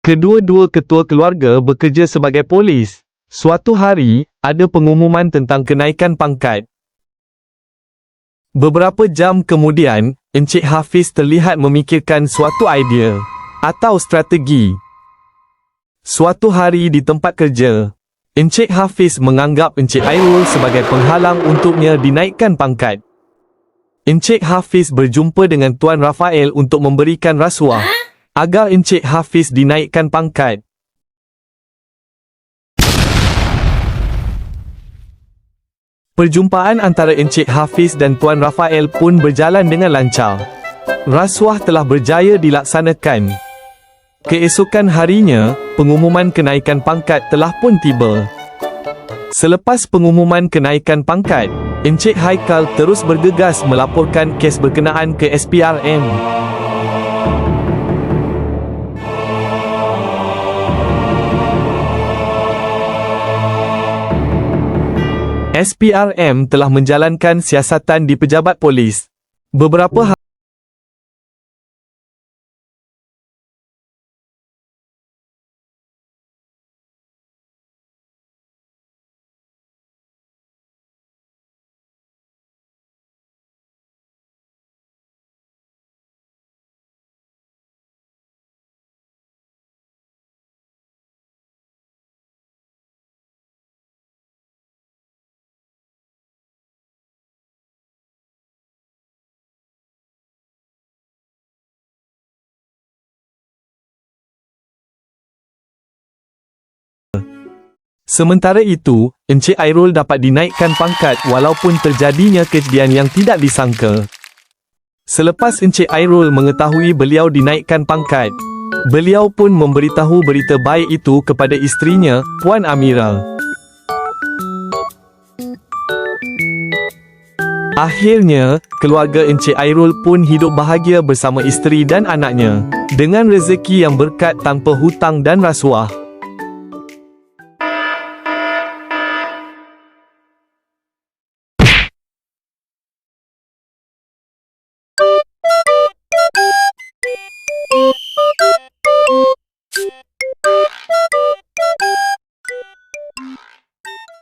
Kedua-dua ketua keluarga bekerja sebagai polis. Suatu hari, ada pengumuman tentang kenaikan pangkat. Beberapa jam kemudian, Encik Hafiz terlihat memikirkan suatu idea atau strategi. Suatu hari di tempat kerja, Encik Hafiz menganggap Encik Airul sebagai penghalang untuknya dinaikkan pangkat. Encik Hafiz berjumpa dengan Tuan Rafael untuk memberikan rasuah agar Encik Hafiz dinaikkan pangkat. Perjumpaan antara Encik Hafiz dan Tuan Rafael pun berjalan dengan lancar. Rasuah telah berjaya dilaksanakan. Keesokan harinya, pengumuman kenaikan pangkat telah pun tiba. Selepas pengumuman kenaikan pangkat, Encik Haikal terus bergegas melaporkan kes berkenaan ke SPRM. SPRM telah menjalankan siasatan di pejabat polis. Beberapa Sementara itu, Encik Airul dapat dinaikkan pangkat walaupun terjadinya kejadian yang tidak disangka. Selepas Encik Airul mengetahui beliau dinaikkan pangkat, beliau pun memberitahu berita baik itu kepada isterinya, Puan Amira. Akhirnya, keluarga Encik Airul pun hidup bahagia bersama isteri dan anaknya, dengan rezeki yang berkat tanpa hutang dan rasuah.